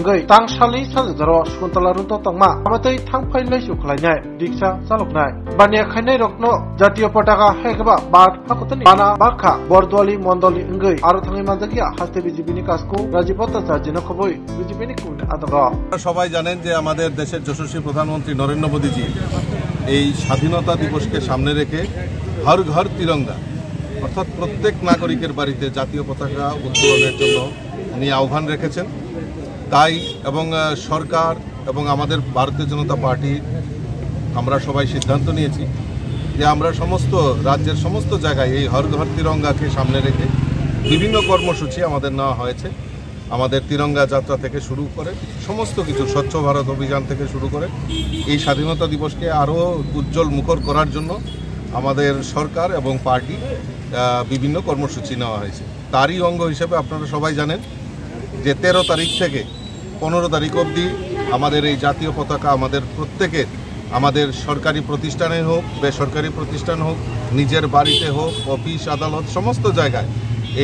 Ngai tang sali sajaro Shakuntala runto tangma amatei thangphai laisu khlainai diksa chaloknai bania khainai rokno jatiyo pataka haikaba bar hakotani bana bakha bordoli mondoli ngai aro thangai majagia haste BJP ni kasko rajipata sajina khoboi BJP ni kun adra সবাই জানেন যে আমাদের দেশের যশস্বী প্রধানমন্ত্রী নরেন্দ্র মোদীজি এই স্বাধীনতা দিবসকে সামনে রেখে হর ঘর তিরঙ্গা অর্থাৎ প্রত্যেক নাগরিকের বাড়িতে জাতীয় পতাকা উত্তোলনের জন্য উনি আহ্বান রেখেছেন তাই এবং সরকার এবং আমাদের ভারতীয় জনতা পার্টি আমরা সবাই সিদ্ধান্ত নিয়েছি যে আমরা সমস্ত রাজ্যের সমস্ত জায়গায় এই হর ঘর তিরঙ্গাকে সামনে রেখে বিভিন্ন কর্মসূচি আমাদের নেওয়া হয়েছে আমাদের তিরঙ্গা যাত্রা থেকে শুরু করে সমস্ত কিছু স্বচ্ছ ভারত অভিযান থেকে শুরু করে এই স্বাধীনতা দিবসকে আরও উজ্জ্বল মুখর করার জন্য আমাদের সরকার এবং পার্টি বিভিন্ন কর্মসূচি নেওয়া হয়েছে তারই অঙ্গ হিসেবে আপনারা সবাই জানেন যে 13 তারিখ থেকে 15 তারিখ অবধি আমাদের এই জাতীয় পতাকা আমাদের প্রত্যেকের আমাদের সরকারি প্রতিষ্ঠানে হোক বেসরকারি প্রতিষ্ঠান হোক নিজের বাড়িতে হোক অফিস আদালত সমস্ত জায়গায়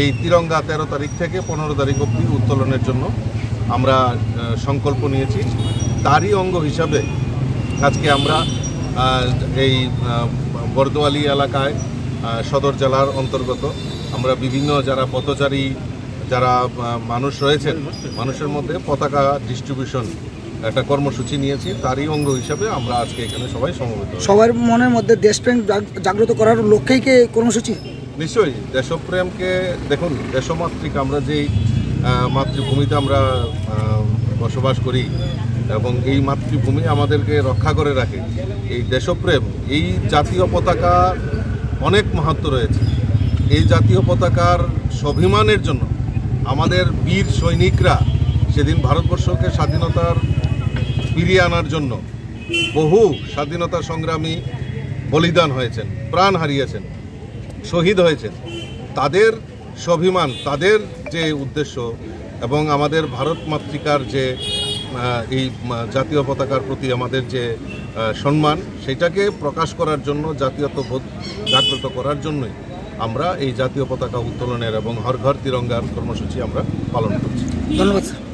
এই তিরঙ্গা 13 তারিখ থেকে 15 তারিখ অবধি উত্তোলনের জন্য আমরা সংকল্প নিয়েছি তারই অঙ্গ হিসাবে আজকে আমরা এই বর্দোয়ালি এলাকায় সদর জেলার অন্তর্গত আমরা বিভিন্ন যারা পথচারী যারা মানুষ রয়েছেন মানুষের মধ্যে পতাকা ডিস্ট্রিবিউশন একটা কর্মসূচি নিয়েছি তারই অঙ্গ হিসাবে আমরা আজকে এখানে সবাই সমবেত সবার মনের মধ্যে দেশপ্রেম জাগ্রত করার লক্ষ্যেই কি কর্মসূচি নিশ্চয়ই দেশপ্রেমকে দেখুন দেশমাতৃক আমরা যেই মাতৃভূমিতে আমরা বসবাস করি এবং এই মাতৃভূমি আমাদেরকে রক্ষা করে রাখে এই দেশপ্রেম এই জাতীয় পতাকা অনেক মাহাত্ম্য রয়েছে এই জাতীয় পতাকার স্বাভিমানের জন্য আমাদের বীর সৈনিকরা সেদিন ভারতবর্ষকে স্বাধীনতার ফিরিয়ে আনার জন্য বহু স্বাধীনতা সংগ্রামী বলিদান হয়েছেন প্রাণ হারিয়েছেন শহীদ হয়েছেন তাদের স্বাভিমান তাদের যে উদ্দেশ্য এবং আমাদের ভারত মাতৃকার যে এই জাতীয় পতাকার প্রতি আমাদের যে সম্মান সেটাকে প্রকাশ করার জন্য জাতীয়তাবোধ জাগ্রত করার জন্যই আমরা এই জাতীয় পতাকা উত্তোলনের এবং হর ঘর তিরঙ্গার কর্মসূচি আমরা পালন করছি। ধন্যবাদ স্যার।